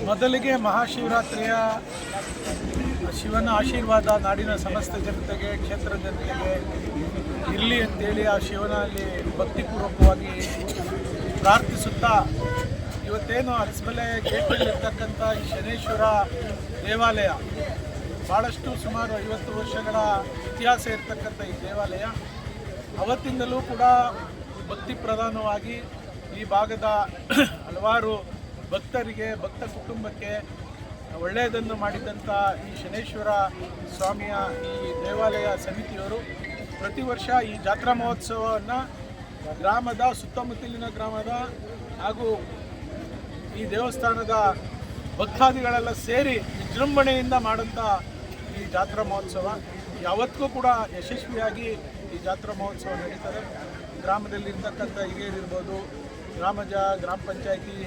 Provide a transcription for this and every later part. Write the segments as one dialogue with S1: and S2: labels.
S1: ಮೊದಲಿಗೆ ಮಹಾಶಿವರಾತ್ರಿಯ ಶಿವನ ಆಶೀರ್ವಾದ ನಾಡಿನ ಸಮಸ್ತ ಜನತೆಗೆ, ಕ್ಷೇತ್ರ ಜನತೆಗೆ ಇರಲಿ ಅಂತೇಳಿ ಆ ಶಿವನಲ್ಲಿ ಭಕ್ತಿಪೂರ್ವಕವಾಗಿ ಪ್ರಾರ್ಥಿಸುತ್ತಾ ಇವತ್ತೇನು ಅರಸಬೆಲೆ ಗೇಟ್ನಲ್ಲಿರ್ತಕ್ಕಂಥ ಈ ಶನೇಶ್ವರ ದೇವಾಲಯ ಭಾಳಷ್ಟು ಸುಮಾರು 50 ವರ್ಷಗಳ ಇತಿಹಾಸ ಇರತಕ್ಕಂಥ ಈ ದೇವಾಲಯ ಅವತ್ತಿಂದಲೂ ಕೂಡ ಭಕ್ತಿ ಪ್ರಧಾನವಾಗಿ ಈ ಭಾಗದ ಹಲವಾರು ಭಕ್ತರಿಗೆ, ಭಕ್ತ ಕುಟುಂಬಕ್ಕೆ ಒಳ್ಳೆಯದನ್ನು ಮಾಡಿದಂಥ ಈ ಶನೇಶ್ವರ ಸ್ವಾಮಿಯ ಈ ದೇವಾಲಯ ಸಮಿತಿಯವರು ಪ್ರತಿ ವರ್ಷ ಈ ಜಾತ್ರಾ ಮಹೋತ್ಸವವನ್ನು ಗ್ರಾಮದ ಸುತ್ತಮುತ್ತಲಿನ ಗ್ರಾಮದ ಹಾಗೂ ಈ ದೇವಸ್ಥಾನದ ಭಕ್ತಾದಿಗಳೆಲ್ಲ ಸೇರಿ ವಿಜೃಂಭಣೆಯಿಂದ ಮಾಡೋಂಥ ಈ ಜಾತ್ರಾ ಮಹೋತ್ಸವ ಯಾವತ್ತಿಗೂ ಕೂಡ ಯಶಸ್ವಿಯಾಗಿ ಈ ಜಾತ್ರಾ ಮಹೋತ್ಸವ ನಡೀತದೆ. ಗ್ರಾಮದಲ್ಲಿರ್ತಕ್ಕಂಥ ಹಿರಿಯರಿರ್ಬೋದು, ಗ್ರಾಮ ಪಂಚಾಯಿತಿ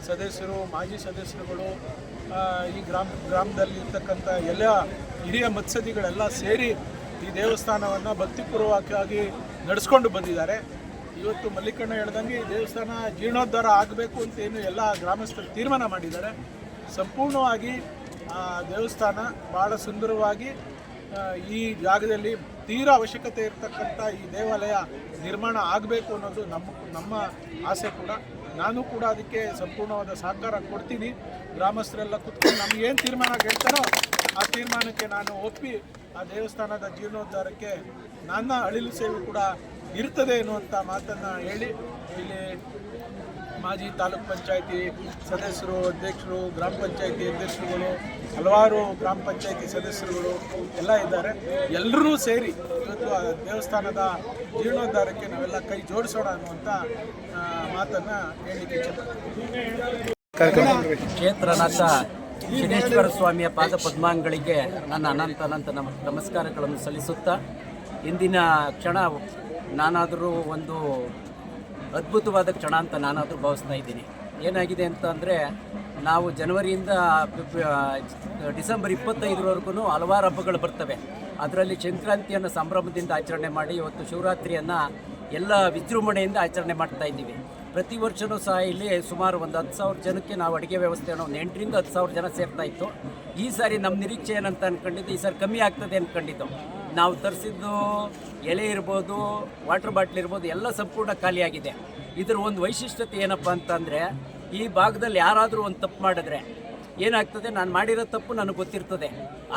S1: ಸದಸ್ಯರು, ಮಾಜಿ ಸದಸ್ಯರುಗಳು, ಈ ಗ್ರಾಮದಲ್ಲಿರ್ತಕ್ಕಂಥ ಎಲ್ಲ ಹಿರಿಯ ಮತ್ಸದಿಗಳೆಲ್ಲ ಸೇರಿ ಈ ದೇವಸ್ಥಾನವನ್ನು ಭಕ್ತಿಪೂರ್ವಕವಾಗಿ ನಡೆಸ್ಕೊಂಡು ಬಂದಿದ್ದಾರೆ. ಇವತ್ತು ಮಲ್ಲಿಕಣ್ಣ ಹೇಳ್ದಂಗೆ ಈ ದೇವಸ್ಥಾನ ಜೀರ್ಣೋದ್ಧಾರ ಆಗಬೇಕು ಅಂತೇನು ಎಲ್ಲ ಗ್ರಾಮಸ್ಥರು ತೀರ್ಮಾನ ಮಾಡಿದ್ದಾರೆ. ಸಂಪೂರ್ಣವಾಗಿ ದೇವಸ್ಥಾನ ಭಾಳ ಸುಂದರವಾಗಿ ಈ ಜಾಗದಲ್ಲಿ ತೀರಾ ಅವಶ್ಯಕತೆ ಇರತಕ್ಕಂಥ ಈ ದೇವಾಲಯ ನಿರ್ಮಾಣ ಆಗಬೇಕು ಅನ್ನೋದು ನಮ್ಮ ಆಸೆ ಕೂಡ. ನಾನು ಕೂಡ ಅದಕ್ಕೆ ಸಂಪೂರ್ಣವಾದ ಸಹಕಾರ ಕೊಡ್ತೀನಿ. ಗ್ರಾಮಸ್ಥರೆಲ್ಲ ಕೂತ್ಕೊಂಡು ನಮಗೇನು ತೀರ್ಮಾನ ಹೇಳ್ತಾರೋ ಆ ತೀರ್ಮಾನಕ್ಕೆ ನಾನು ಒಪ್ಪಿ ಆ ದೇವಸ್ಥಾನದ ಜೀರ್ಣೋದ್ಧಾರಕ್ಕೆ ನನ್ನ ಅಳಿಲು ಸೇವೆ ಕೂಡ ಇರ್ತದೆ ಎನ್ನುವಂಥ ಮಾತನ್ನು ಹೇಳಿ, ಇಲ್ಲಿ ಮಾಜಿ ತಾಲೂಕ್ ಪಂಚಾಯತಿ ಸದಸ್ಯರು, ಅಧ್ಯಕ್ಷರು, ಗ್ರಾಮ ಪಂಚಾಯತಿ ಅಧ್ಯಕ್ಷರುಗಳು, ಹಲವಾರು ಗ್ರಾಮ ಪಂಚಾಯತಿ ಸದಸ್ಯರುಗಳು ಎಲ್ಲ ಇದ್ದಾರೆ. ಎಲ್ಲರೂ ಸೇರಿ ಇವತ್ತು ಆ ದೇವಸ್ಥಾನದ ಜೀರ್ಣೋದ್ಧಾರಕ್ಕೆ ನಾವೆಲ್ಲ ಕೈ ಜೋಡಿಸೋಣ ಅನ್ನುವಂಥ ಮಾತನ್ನು ಹೇಳಲಿಕ್ಕೆ ಇಚ್ಛೆಪಡ್ತೀನಿ.
S2: ಕ್ಷೇತ್ರನಾಥ ಶನೇಶ್ವರ ಸ್ವಾಮಿಯ ಪಾದ ಪದ್ಮಾಂಗಳಿಗೆ ನನ್ನ ಅನಂತ ನಮಸ್ಕಾರಗಳನ್ನು ಸಲ್ಲಿಸುತ್ತಾ, ಇಂದಿನ ಕ್ಷಣ ನಾನಾದರೂ ಒಂದು ಅದ್ಭುತವಾದ ಕ್ಷಣ ಅಂತ ನಾನಾದರೂ ಭಾವಿಸ್ತಾ ಇದ್ದೀನಿ. ಏನಾಗಿದೆ ಅಂತಂದರೆ, ನಾವು ಜನವರಿಯಿಂದ ಡಿಸೆಂಬರ್ 25ರವರೆಗೂ ಹಲವಾರು ಹಬ್ಬಗಳು ಬರ್ತವೆ. ಅದರಲ್ಲಿ ಸಂಕ್ರಾಂತಿಯನ್ನು ಸಂಭ್ರಮದಿಂದ ಆಚರಣೆ ಮಾಡಿ ಇವತ್ತು ಶಿವರಾತ್ರಿಯನ್ನು ಎಲ್ಲ ವಿಜೃಂಭಣೆಯಿಂದ ಆಚರಣೆ ಮಾಡ್ತಾ ಇದ್ದೀವಿ. ಪ್ರತಿ ವರ್ಷವೂ ಸಹ ಇಲ್ಲಿ ಸುಮಾರು ಒಂದು 10,000 ಜನಕ್ಕೆ ನಾವು ಅಡುಗೆ ವ್ಯವಸ್ಥೆಯನ್ನು ಒಂದು 8ರಿಂದ 10,000 ಜನ ಸೇರ್ತಾ ಇತ್ತು. ಈ ಸಾರಿ ನಮ್ಮ ನಿರೀಕ್ಷೆ ಏನಂತ ಅಂದ್ಕೊಂಡಿದ್ದು, ಈ ಸಾರಿ ಕಮ್ಮಿ ಆಗ್ತದೆ ಅಂದ್ಕೊಂಡಿದ್ದು. ನಾವು ತರಿಸಿದ್ದು ಎಲೆ ಇರ್ಬೋದು, ವಾಟರ್ ಬಾಟ್ಲ್ ಇರ್ಬೋದು, ಎಲ್ಲ ಸಂಪೂರ್ಣ ಖಾಲಿಯಾಗಿದೆ. ಇದರ ಒಂದು ವೈಶಿಷ್ಟ್ಯತೆ ಏನಪ್ಪ ಅಂತಂದರೆ, ಈ ಭಾಗದಲ್ಲಿ ಯಾರಾದರೂ ಒಂದು ತಪ್ಪು ಮಾಡಿದ್ರೆ ಏನಾಗ್ತದೆ, ನಾನು ಮಾಡಿರೋ ತಪ್ಪು ನನಗೆ ಗೊತ್ತಿರ್ತದೆ,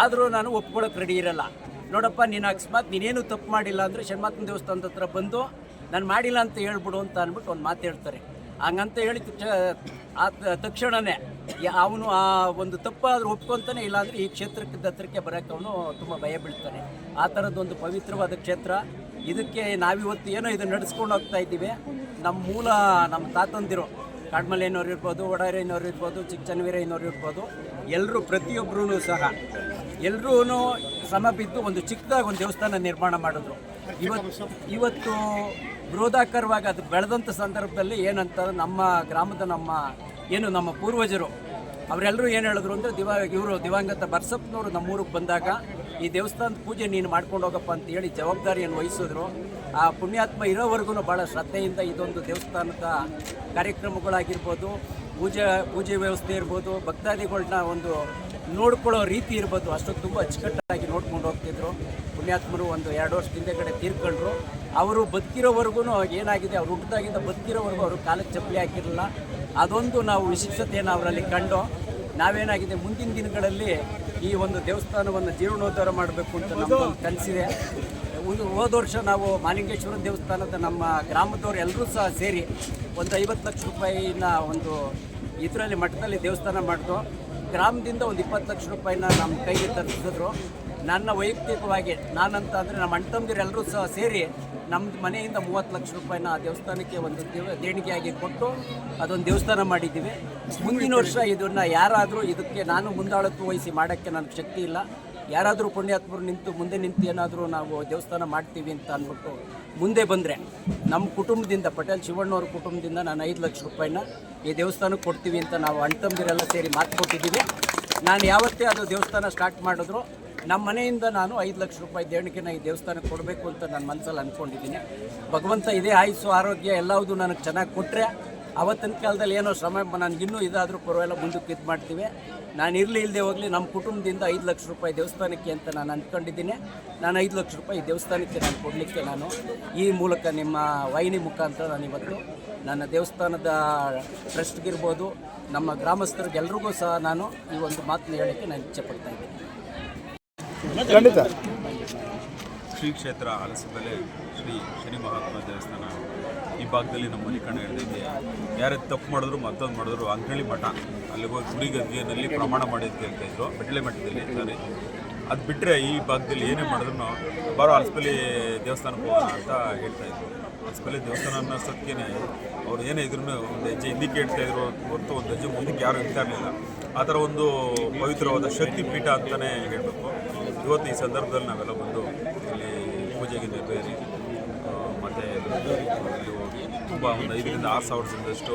S2: ಆದರೂ ನಾನು ಒಪ್ಕೊಳ್ಳೋಕೆ ರೆಡಿ ಇರಲ್ಲ. ನೋಡಪ್ಪ, ನೀನು ಅಕಸ್ಮಾತ್ ನೀನೇನು ತಪ್ಪು ಮಾಡಿಲ್ಲ ಅಂದರೆ ಶನ್ಮಾತ್ಮ ದೇವಸ್ಥಾನದ ಹತ್ರ ಬಂದು ನಾನು ಮಾಡಿಲ್ಲ ಅಂತ ಹೇಳ್ಬಿಡು ಅಂತ ಅಂದ್ಬಿಟ್ಟು ಒಂದು ಮಾತು ಹೇಳ್ತಾರೆ. ಹಂಗಂತ ಹೇಳಿ ತಕ್ಷಣವೇ ಅವನು ಆ ಒಂದು ತಪ್ಪಾದರೂ ಒಪ್ಕೊತಾನೆ, ಇಲ್ಲಾಂದರೆ ಈ ಕ್ಷೇತ್ರಕ್ಕೆ ಹತ್ರಕ್ಕೆ ಬರೋಕ್ಕೆ ಅವನು ತುಂಬ ಭಯ ಬೀಳ್ತಾನೆ. ಆ ಥರದ್ದೊಂದು ಪವಿತ್ರವಾದ ಕ್ಷೇತ್ರ. ಇದಕ್ಕೆ ನಾವಿವತ್ತು ಏನೋ ಇದನ್ನು ನಡೆಸ್ಕೊಂಡು ಹೋಗ್ತಾ ಇದ್ದೀವಿ. ನಮ್ಮ ತಾತಂದಿರು ಕಾಡ್ಮಲೆಯವ್ರು ಇರ್ಬೋದು, ಒಡಾರೆಯವ್ರು ಇರ್ಬೋದು, ಚಿಕ್ಕಚನ್ನವೀರಯ್ಯನವ್ರು ಇರ್ಬೋದು, ಎಲ್ಲರೂ ಪ್ರತಿಯೊಬ್ಬರೂ ಸಹ ಎಲ್ಲರೂ ಶ್ರಮ ಬಿದ್ದು ಒಂದು ಚಿಕ್ಕದಾಗಿ ಒಂದು ದೇವಸ್ಥಾನ ನಿರ್ಮಾಣ ಮಾಡಿದ್ರು. ಇವತ್ತು ಬೃಹದಾಕಾರವಾಗಿ ಅದು ಬೆಳೆದಂಥ ಸಂದರ್ಭದಲ್ಲಿ ಏನಂತ ನಮ್ಮ ಗ್ರಾಮದ ನಮ್ಮ ಪೂರ್ವಜರು ಅವರೆಲ್ಲರೂ ಏನು ಹೇಳಿದ್ರು ಅಂದರೆ, ದಿವಂಗತ ಬರ್ಸಪ್ಪನವರು ನಮ್ಮೂರಿಗೆ ಬಂದಾಗ ಈ ದೇವಸ್ಥಾನದ ಪೂಜೆ ನೀನು ಮಾಡ್ಕೊಂಡು ಹೋಗಪ್ಪ ಅಂತ ಹೇಳಿ ಜವಾಬ್ದಾರಿಯನ್ನು ವಹಿಸಿದ್ರು. ಆ ಪುಣ್ಯಾತ್ಮ ಇರೋವರೆಗೂ ಭಾಳ ಶ್ರದ್ಧೆಯಿಂದ ಇದೊಂದು ದೇವಸ್ಥಾನದ ಕಾರ್ಯಕ್ರಮಗಳಾಗಿರ್ಬೋದು, ಪೂಜೆ ವ್ಯವಸ್ಥೆ ಇರ್ಬೋದು, ಭಕ್ತಾದಿಗಳನ್ನ ಒಂದು ನೋಡ್ಕೊಳ್ಳೋ ರೀತಿ ಇರ್ಬೋದು, ಅಷ್ಟು ತುಂಬ ಅಚ್ಚುಕಟ್ಟಾಗಿ ನೋಡ್ಕೊಂಡು ಹೋಗ್ತಿದ್ರು. ಪುಣ್ಯಾತ್ಮರು ಒಂದು 2 ವರ್ಷದ ಹಿಂದೆಗಡೆ ತೀರ್ಕೊಂಡ್ರು. ಅವರು ಬದುಕಿರೋವರೆಗೂ ಏನಾಗಿದೆ, ಅವ್ರು ಹುಟ್ಟಿದಾಗಿಂದ ಬದುಕಿರೋವರೆಗೂ ಅವರು ಕಾಲಕ್ಕೆ ಚಪ್ಪಲಿ ಹಾಕಿರಲಿಲ್ಲ. ಅದೊಂದು ನಾವು ವಿಶಿಷ್ಟತೆಯನ್ನು ಅವರಲ್ಲಿ ಕಂಡು ನಾವೇನಾಗಿದೆ, ಮುಂದಿನ ದಿನಗಳಲ್ಲಿ ಈ ಒಂದು ದೇವಸ್ಥಾನವನ್ನು ಜೀರ್ಣೋದ್ಧಾರ ಮಾಡಬೇಕು ಅಂತ ನಮ್ಮೊಂದು ಕನಸಿದೆ. ಹೋದ ವರ್ಷ ನಾವು ಮಾಲಿಂಗೇಶ್ವರ ದೇವಸ್ಥಾನದ ನಮ್ಮ ಗ್ರಾಮದವ್ರು ಎಲ್ಲರೂ ಸಹ ಸೇರಿ ಒಂದು 50 ಲಕ್ಷ ರೂಪಾಯಿನ ಒಂದು ಇದರಲ್ಲಿ ಮಠದಲ್ಲಿ ದೇವಸ್ಥಾನ ಮಾಡಿದ್ರು. ಗ್ರಾಮದಿಂದ ಒಂದು 20 ಲಕ್ಷ ರೂಪಾಯಿನ ನಮ್ಮ ಕೈಗೆ ತರಿಸಿದ್ರು. ನನ್ನ ವೈಯಕ್ತಿಕವಾಗಿ ನಾನಂತ ಅಂದರೆ ನಮ್ಮ ಅಣ್ಣ ತಮ್ಮದಿರೆಲ್ಲರೂ ಸಹ ಸೇರಿ ನಮ್ಮ ಮನೆಯಿಂದ 30 ಲಕ್ಷ ರೂಪಾಯಿನ ಆ ದೇವಸ್ಥಾನಕ್ಕೆ ಒಂದು ದೇಣಿಗೆಯಾಗಿ ಕೊಟ್ಟು ಅದೊಂದು ದೇವಸ್ಥಾನ ಮಾಡಿದ್ದೀವಿ. ಮುಂದಿನ ವರ್ಷ ಇದನ್ನು ಯಾರಾದರೂ ಇದಕ್ಕೆ ನಾನು ಮುಂದಾಳತ್ವ ವಹಿಸಿ ಮಾಡೋಕ್ಕೆ ನನಗೆ ಶಕ್ತಿ ಇಲ್ಲ. ಯಾರಾದರೂ ಪುಣ್ಯಾತ್ಮರು ಮುಂದೆ ನಿಂತು ಏನಾದರೂ ನಾವು ದೇವಸ್ಥಾನ ಮಾಡ್ತೀವಿ ಅಂತ ಅಂದ್ಬಿಟ್ಟು ಮುಂದೆ ಬಂದರೆ ನಮ್ಮ ಕುಟುಂಬದಿಂದ ಪಟೇಲ್ ಶಿವಣ್ಣವ್ರ ಕುಟುಂಬದಿಂದ ನಾನು 5 ಲಕ್ಷ ರೂಪಾಯಿನ ಈ ದೇವಸ್ಥಾನಕ್ಕೆ ಕೊಡ್ತೀವಿ ಅಂತ ನಾವು ಅಣ್ತಂದಿರೆಲ್ಲ ಸೇರಿ ಮಾತು ಕೊಟ್ಟಿದ್ದೀವಿ. ನಾನು ಯಾವತ್ತೇ ಅದು ದೇವಸ್ಥಾನ ಸ್ಟಾರ್ಟ್ ಮಾಡಿದ್ರು ನಮ್ಮ ಮನೆಯಿಂದ ನಾನು 5 ಲಕ್ಷ ರೂಪಾಯಿ ದೇಣಿಗೆನ ಈ ದೇವಸ್ಥಾನಕ್ಕೆ ಕೊಡಬೇಕು ಅಂತ ನನ್ನ ಮನಸ್ಸಲ್ಲಿ ಅಂದ್ಕೊಂಡಿದ್ದೀನಿ. ಭಗವಂತ ಇದೇ ಆಯುಸ್ಸು ಆರೋಗ್ಯ ಎಲ್ಲವುದು ನನಗೆ ಚೆನ್ನಾಗಿ ಕೊಟ್ಟರೆ ಅವತ್ತಿನ ಕಾಲದಲ್ಲಿ ಏನೋ ಶ್ರಮ ನನಗಿನ್ನೂ ಇದಾದರೂ ಪರವಾಗಿಲ್ಲ ಮುಂದಕ್ಕೆ ಇದು ಮಾಡ್ತೀವಿ. ನಾನು ಇಲ್ಲದೆ ಹೋಗಲಿ ನಮ್ಮ ಕುಟುಂಬದಿಂದ 5 ಲಕ್ಷ ರೂಪಾಯಿ ದೇವಸ್ಥಾನಕ್ಕೆ ಅಂತ ನಾನು ಅಂದ್ಕೊಂಡಿದ್ದೀನಿ. ನಾನು 5 ಲಕ್ಷ ರೂಪಾಯಿ ದೇವಸ್ಥಾನಕ್ಕೆ ನಾನು ಕೊಡಲಿಕ್ಕೆ ನಾನು ಈ ಮೂಲಕ ನಿಮ್ಮ ವಾಹಿನಿ ಮುಖಾಂತರ ನಾನು ಇವತ್ತು ನನ್ನ ದೇವಸ್ಥಾನದ ಟ್ರಸ್ಟ್ಗಿರ್ಬೋದು ನಮ್ಮ ಗ್ರಾಮಸ್ಥರಿಗೆಲ್ರಿಗೂ ಸಹ ನಾನು ಈ ಒಂದು ಮಾತನ್ನು ಹೇಳೋಕ್ಕೆ ನಾನು ಇಚ್ಛೆ ಪಡ್ತಾ ಇದ್ದೀನಿ.
S3: ಖಂಡಿತ
S4: ಶ್ರೀ ಕ್ಷೇತ್ರ ಹಲಸಬೆಲೆ ಶ್ರೀ ಶನಿ ಮಹಾತ್ಮ ದೇವಸ್ಥಾನ ಈ ಭಾಗದಲ್ಲಿ ನಮ್ಮ ಮಲ್ಲಿಕಣ್ಣ ಹೇಳಿದಂಗೆ ಯಾರೇ ತಪ್ಪು ಮಾಡಿದ್ರು ಮತ್ತೊಂದು ಮಾಡಿದ್ರು ಅಂಕಳಿ ಮಠ ಅಲ್ಲಿಗೆ ಹೋಗಿ ಗುರಿಗದ್ಗೆನಲ್ಲಿ ಪ್ರಮಾಣ ಮಾಡಿದ್ದು ಕೇಳ್ತಾಯಿದ್ರು ಬೆಟ್ಟಲೆ ಮಠದಲ್ಲಿ ಸಾರಿ. ಅದು ಬಿಟ್ಟರೆ ಈ ಭಾಗದಲ್ಲಿ ಏನೇ ಮಾಡಿದ್ರು ಬಾರೋ ಹಲಸಬೆಲೆ ದೇವಸ್ಥಾನಕ್ಕೆ ಹೋಗೋಣ ಅಂತ ಹೇಳ್ತಾಯಿದ್ರು. ಹಲಸಬೆಲೆ ದೇವಸ್ಥಾನ ಅನ್ನೋಷ್ಟೊತ್ತಿಗೆ ಅವ್ರು ಏನೇ ಇದ್ರೂ ಒಂದು ಹೆಜ್ಜೆ ಹಿಂದಕ್ಕೆ ಇಡ್ತಾಯಿದ್ರು ಹೊರತು ಒಂದು ಹೆಜ್ಜೆ ಮುಂದಕ್ಕೆ ಯಾರೂ ಇಡ್ತಾ ಇರಲಿಲ್ಲ. ಆ ಥರ ಒಂದು ಪವಿತ್ರವಾದ ಶಕ್ತಿ ಪೀಠ ಅಂತಲೇ ಹೇಳಬೇಕು. ಇವತ್ತು ಈ ಸಂದರ್ಭದಲ್ಲಿ ನಾವೆಲ್ಲ ಬಂದು ಇಲ್ಲಿ ಪೂಜೆಗೆ ನೆರವೇರಿ ಮತ್ತು ಇಲ್ಲಿ ಹೋಗಿ ತುಂಬ ಒಂದು 5 ರಿಂದ 6 ಸಾವಿರ ಜನದಷ್ಟು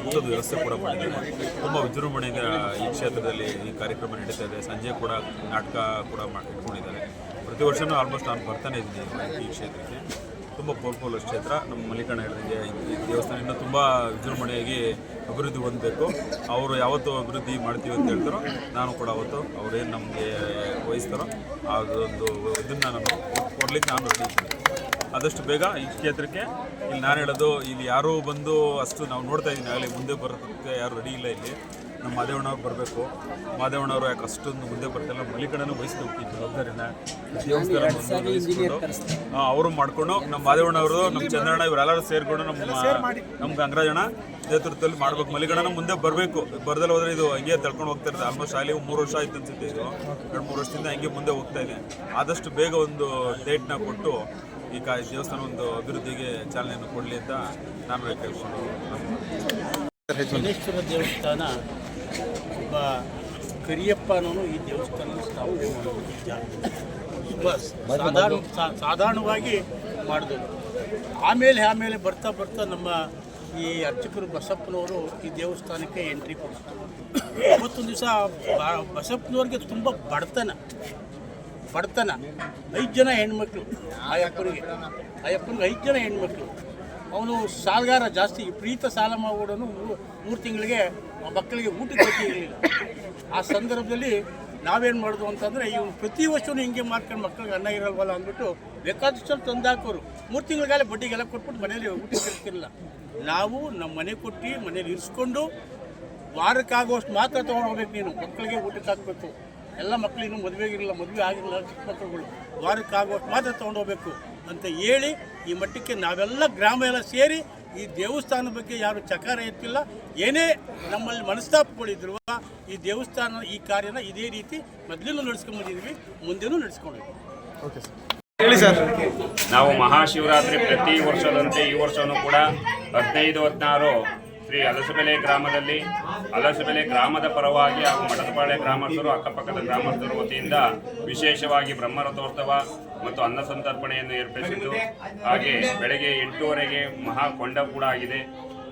S4: ಊಟದ ವ್ಯವಸ್ಥೆ ಕೂಡ ಮಾಡಿದ್ದಾರೆ. ತುಂಬ ವಿಜೃಂಭಣೆಯಿಂದ ಈ ಕ್ಷೇತ್ರದಲ್ಲಿ ಈ ಕಾರ್ಯಕ್ರಮ ನಡೀತಾ ಇದೆ. ಸಂಜೆ ಕೂಡ ನಾಟಕ ಕೂಡ ಇಟ್ಕೊಂಡಿದ್ದಾರೆ. ಪ್ರತಿ ವರ್ಷವೂ ಆಲ್ಮೋಸ್ಟ್ ನಾನು ಬರ್ತಾನೆ ಇದ್ದೀನಿ ಈ ಕ್ಷೇತ್ರಕ್ಕೆ. ತುಂಬ ಪವರ್ಫುಲ್ ಕ್ಷೇತ್ರ. ನಮ್ಮ ಮಲ್ಲಿಕಣ್ಣ ಹೇಳಿದಂಗೆ ಈ ದೇವಸ್ಥಾನ ಇನ್ನೂ ತುಂಬ ವಿಜೃಂಭಣೆಯಾಗಿ ಅಭಿವೃದ್ಧಿ ಹೊಂದಬೇಕು. ಅವರು ಯಾವತ್ತೂ ಅಭಿವೃದ್ಧಿ ಮಾಡ್ತೀವಿ ಅಂತ ಹೇಳ್ತಾರೋ ನಾನು ಕೂಡ ಅವತ್ತು ಅವರೇನು ನಮಗೆ ವಹಿಸ್ತಾರೋ ಅದೊಂದು ಇದನ್ನು ನಾನು ಕೊಡ್ಲಿಕ್ಕೆ ನಾನು ರೆಡಿ ಇದ್ದೀನಿ. ಆದಷ್ಟು ಬೇಗ ಈ ಕ್ಷೇತ್ರಕ್ಕೆ ಇಲ್ಲಿ ನಾನು ಹೇಳೋದು ಇಲ್ಲಿ ಯಾರೂ ಬಂದು ಅಷ್ಟು ನಾವು ನೋಡ್ತಾ ಇದ್ದೀನಿ ಆಗಲಿ ಮುಂದೆ ಬರೋದಕ್ಕೆ ಯಾರು ರೆಡಿ ಇಲ್ಲ. ಇಲ್ಲಿ ನಮ್ಮ ಮಾದೇವಣ್ಣವ್ರು ಬರಬೇಕು. ಮಾದೇವಣ್ಣವರು ಯಾಕೆ ಅಷ್ಟೊಂದು ಮುಂದೆ ಬರ್ತಾಯಿಲ್ಲ. ಮಲ್ಲಿಕಣ್ಣನೂ ವಹಿಸ್ತಾ ಹೋಗ್ತೀನಿ ಜವಾಬ್ದಾರಿನ ದೇವಸ್ಥಾನ ಅವರು ಮಾಡಿಕೊಂಡು ನಮ್ಮ ಮಾದೇವಣ್ಣವರು ನಮ್ಮ ಚಂದ್ರಣ್ಣ ಇವರೆಲ್ಲರೂ ಸೇರಿಕೊಂಡು ನಮ್ಮ ಗಂಗರಾಜಣ್ಣ ನೇತೃತ್ವದಲ್ಲಿ ಮಾಡ್ಬೇಕು. ಮಲ್ಲಿಕಣ್ಣನ ಮುಂದೆ ಬರಬೇಕು. ಬರ್ದಲ್ಲಿ ಹೋದರೆ ಇದು ಹಂಗೆ ತಳ್ಕೊಂಡು ಹೋಗ್ತಾ ಇರ್ತದೆ. ಆಲ್ಮೋಸ್ಟ್ ಅಲ್ಲಿ 3 ವರ್ಷ ಆಯ್ತು ಅನ್ಸುತ್ತೆ. ಇದು 2-3 ವರ್ಷದಿಂದ ಹಂಗೆ ಮುಂದೆ ಹೋಗ್ತಾ ಇದೆ. ಆದಷ್ಟು ಬೇಗ ಒಂದು ಡೇಟ್ನ ಕೊಟ್ಟು ಈ ದೇವಸ್ಥಾನ ಒಂದು ಅಭಿವೃದ್ಧಿಗೆ ಚಾಲನೆಯನ್ನು ಕೊಡಲಿ ಅಂತ ನಾನು ಕೇಳ್ಕೊಂಡು
S5: ಶನೇಶ್ವರ ದೇವಸ್ಥಾನ ಒಬ್ಬ ಕರಿಯಪ್ಪ ಅನ್ನೋನು ಈ ದೇವಸ್ಥಾನ ಸ್ಥಾಪನೆ ಮಾಡೋದು ಸಾಧಾರಣವಾಗಿ ಮಾಡಿದ್ರು. ಆಮೇಲೆ ಬರ್ತಾ ನಮ್ಮ ಈ ಅರ್ಚಕರು ಬಸಪ್ಪನವರು ಈ ದೇವಸ್ಥಾನಕ್ಕೆ ಎಂಟ್ರಿ ಕೊಡ್ತಾರೆ. ಅವತ್ತೊಂದು ದಿವಸ ಬಸಪ್ಪನವ್ರಿಗೆ ತುಂಬ ಬಡತನ 5 ಜನ ಹೆಣ್ಮಕ್ಳು. ಆ ಅಪ್ಪನಿಗೆ 5 ಜನ ಹೆಣ್ಮಕ್ಳು. ಅವನು ಸಾಲಗಾರ ಜಾಸ್ತಿ, ವಿಪರೀತ ಸಾಲ ಮಾಡಿಬಿಡೋನು 3 ತಿಂಗಳಿಗೆ ಮಕ್ಕಳಿಗೆ ಊಟಕ್ಕೆ ಗತಿ ಇರಲಿಲ್ಲ. ಆ ಸಂದರ್ಭದಲ್ಲಿ ನಾವೇನು ಮಾಡೋದು ಅಂತಂದರೆ ಇವನು ಪ್ರತಿ ವರ್ಷವೂ ಹಿಂಗೆ ಮಾಡ್ಕೊಂಡು ಮಕ್ಕಳಿಗೆ ಅನ್ನ ಇರಲ್ವಲ್ಲ ಅಂದ್ಬಿಟ್ಟು ಬೇಕಾದಷ್ಟು ತಂದು ಹಾಕೋರು. 3 ತಿಂಗಳಿಗಾಲ ಬಡ್ಡಿಗೆಲ್ಲ ಕೊಟ್ಬಿಟ್ಟು ಮನೇಲಿ ಊಟಕ್ಕೆ ಇರ್ತಿರಲಿಲ್ಲ. ನಾವು ನಮ್ಮ ಮನೆ ಕೊಟ್ಟು ಮನೇಲಿ ಇರಿಸ್ಕೊಂಡು ವಾರಕ್ಕಾಗುವಷ್ಟು ಮಾತ್ರ ತೊಗೊಂಡು ಹೋಗ್ಬೇಕು. ನೀನು ಮಕ್ಕಳಿಗೆ ಊಟಕ್ಕೆ ಹಾಕಬೇಕು. ಎಲ್ಲ ಮಕ್ಕಳಿಗೂ ಮದುವೆ ಆಗಿರಲಿಲ್ಲ ಚಿಕ್ಕ ಮಕ್ಕಳುಗಳು. ವಾರಕ್ಕಾಗುವಷ್ಟು ಮಾತ್ರ ತೊಗೊಂಡು ಹೋಗ್ಬೇಕು ಅಂತ ಹೇಳಿ ಈ ಮಟ್ಟಕ್ಕೆ ನಾವೆಲ್ಲ ಗ್ರಾಮ ಎಲ್ಲ ಸೇರಿ ಈ ದೇವಸ್ಥಾನದ ಬಗ್ಗೆ ಯಾರು ಚಕಾರ ಎತ್ತಿಲ್ಲ. ಏನೇ ನಮ್ಮಲ್ಲಿ ಮನಸ್ತಾಪಗಳಿದ್ರು ಈ ದೇವಸ್ಥಾನ ಈ ಕಾರ್ಯನ ಇದೇ ರೀತಿ ಮೊದಲಿನೂ ನಡೆಸ್ಕೊಂಡ್ಬಂದಿದ್ವಿ, ಮುಂದೆನೂ ನಡೆಸ್ಕೊಂಡಿದ್ವಿ.
S3: ಓಕೆ ಸರ್, ಹೇಳಿ ಸರ್.
S6: ನಾವು ಮಹಾಶಿವರಾತ್ರಿ ಪ್ರತಿ ವರ್ಷದಂತೆ ಈ ವರ್ಷವೂ ಕೂಡ 15-16 ಶ್ರೀ ಹಲಸಬೆಲೆ ಗ್ರಾಮದಲ್ಲಿ ಹಲಸಬೆಲೆ ಗ್ರಾಮದ ಪರವಾಗಿ ಹಾಗೂ ಮಠದಪಾಳ್ಯ ಗ್ರಾಮಸ್ಥರು ಅಕ್ಕಪಕ್ಕದ ಗ್ರಾಮಸ್ಥರ ವತಿಯಿಂದ ವಿಶೇಷವಾಗಿ ಬ್ರಹ್ಮರಥೋತ್ಸವ ಮತ್ತು ಅನ್ನ ಸಂತರ್ಪಣೆಯನ್ನು ಏರ್ಪಡಿಸಿದ್ದು, ಹಾಗೆ ಬೆಳಗ್ಗೆ 8:30ಗೆ ಮಹಾಕೊಂಡ ಕೂಡ ಆಗಿದೆ.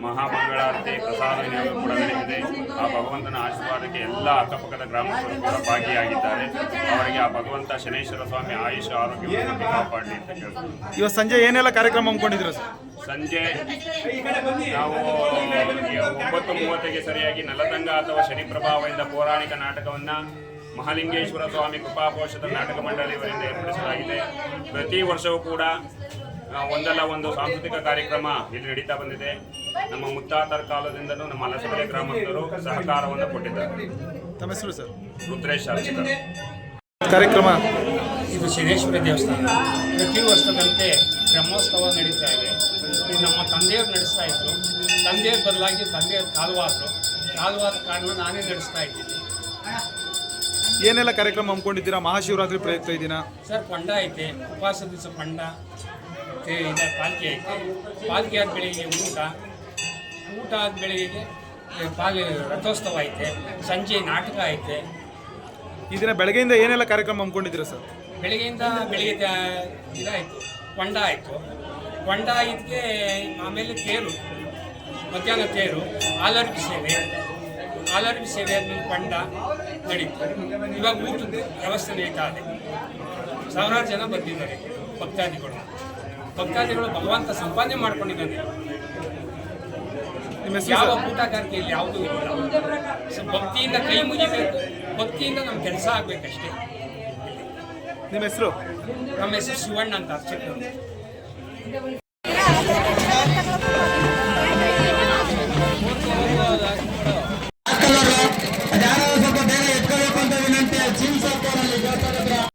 S6: ಮಹಾಮಂಗಳಾರತಿ ಪ್ರಸಾದ ವಿನಿಯೋಗ ಕೂಡ ನಡೆದಿದೆ. ಆ ಭಗವಂತನ ಆಶೀರ್ವಾದಕ್ಕೆ ಎಲ್ಲ ಅಕ್ಕಪಕ್ಕದ ಗ್ರಾಮಸ್ಥರು ಕೂಡ ಭಾಗಿಯಾಗಿದ್ದಾರೆ. ಅವರಿಗೆ ಆ ಭಗವಂತ ಶನೇಶ್ವರ ಸ್ವಾಮಿ ಆಯುಷ ಆರೋಗ್ಯವನ್ನು ಕಾಪಾಡಲಿ ಅಂತ ಕೇಳ್ತೀವಿ.
S3: ಇವತ್ತು ಸಂಜೆ ಏನೆಲ್ಲ ಕಾರ್ಯಕ್ರಮ ಹಮ್ಮಿಕೊಂಡಿದ್ರು ಸರ್?
S6: ಸಂಜೆ ನಾವು 9:30ಗೆ ಸರಿಯಾಗಿ ನಲತಂಗ ಅಥವಾ ಶನಿ ಪ್ರಭಾವದಿಂದ ಪೌರಾಣಿಕ ನಾಟಕವನ್ನು ಮಹಾಲಿಂಗೇಶ್ವರ ಸ್ವಾಮಿ ಕೃಪಾಪೋಷದ ನಾಟಕ ಮಂಡಳಿಯವರಿಂದ ಏರ್ಪಡಿಸಲಾಗಿದೆ. ಪ್ರತಿ ವರ್ಷವೂ ಕೂಡ ಒಂದಲ್ಲ ಒಂದು ಸಾಂಸ್ಕೃತಿಕ ಕಾರ್ಯಕ್ರಮ ಇಲ್ಲಿ ನಡೀತಾ ಬಂದಿದೆ. ನಮ್ಮ ಮುತ್ತಾತರ ಕಾಲದಿಂದಲೂ ನಮ್ಮ ಹಲಸಬೆಲೆ ಗ್ರಾಮಸ್ಥರು ಸಹಕಾರವನ್ನು ಕೊಟ್ಟಿದ್ದಾರೆ.
S3: ತಮ್ಮ ಹೆಸರು ಸರ್?
S6: ರುದ್ರೇಶ್ ಅರ್ಚಕರು.
S3: ಕಾರ್ಯಕ್ರಮ
S7: ಇದು ಶನೇಶ್ವರ ದೇವಸ್ಥಾನ. ಪ್ರತಿ ವರ್ಷದಂತೆ ಬ್ರಹ್ಮೋತ್ಸವ ನಡೀತಾ ಇದೆ. ಇದು ನಮ್ಮ ತಂದೆಯವರು ನಡೆಸ್ತಾ ಇದ್ರು. ತಂದೆಯವ್ರ ಬದಲಾಗಿ ತಂದೆಯವ್ರ ಕಾಲವಾದ ಕಾರಣ ನಾನೇ ನಡೆಸ್ತಾ ಇದ್ದೀನಿ.
S3: ಏನೆಲ್ಲ ಕಾರ್ಯಕ್ರಮ ಹಮ್ಮಿಕೊಂಡಿದ್ದೀರಾ ಮಹಾಶಿವರಾತ್ರಿ ಪ್ರಯುಕ್ತ ಈ ದಿನ?
S7: ಸರ್, ಪಂಡ ಐತೆ, ಉಪವಾಸ ದಿವಸ ಪಂಡ, ಇದೆ ಪಾಲ್ಕಿ ಐತೆ. ಪಾಲ್ಕಿ ಆದ ಬೆಳಿಗ್ಗೆ ಊಟ ಆದ ಬೆಳಿಗ್ಗೆ ರಥೋತ್ಸವ ಐತೆ. ಸಂಜೆ ನಾಟಕ ಐತೆ.
S3: ಈ ದಿನ ಬೆಳಗ್ಗೆಯಿಂದ ಏನೆಲ್ಲ ಕಾರ್ಯಕ್ರಮ ಹಮ್ಮಿಕೊಂಡಿದ್ದೀರಾ ಸರ್?
S7: ಬೆಳಿಗ್ಗೆ ಇದಾಯಿತು, ಕೊಂಡ ಆಯಿತು. ಕೊಂಡ ಇದಕ್ಕೆ ಆಮೇಲೆ ತೇರು, ಮಧ್ಯಾಹ್ನ ತೇರು, ಆಲರ್ಬಿ ಸೇವೆ ಆದ್ಮೇಲೆ ಕೊಂಡ ನಡೀತು. ಇವಾಗ ಊಟದ ವ್ಯವಸ್ಥೆ ನಡೀತಾ ಇದೆ. ಸಾವಿರಾರು ಜನ ಬಂದಿದ್ದಾರೆ ಭಕ್ತಾದಿಗಳು ಭಗವಂತ ಸಂಪಾದನೆ ಮಾಡ್ಕೊಂಡಿದ್ದಾನೆ.
S3: ನಿಮ್ಮ ಹೆಸರು
S7: ಯಾವ
S3: ಸರ್?
S7: ಊಟಗಾರಿಕೆಯಲ್ಲಿ ಯಾವುದೂ ಇಲ್ಲ. ಭಕ್ತಿಯಿಂದ ಕೈ ಮುಗಿಬೇಕು, ಭಕ್ತಿಯಿಂದ ನಮ್ಮ ಕೆಲಸ ಆಗಬೇಕಷ್ಟೇ.
S3: ನಿಮ್ಮ ಹೆಸರು?
S7: ನಮ್ಮ ಹೆಸರು ಶಿವಣ್ಣ ಅಂತ ಅರ್ಚಕರು.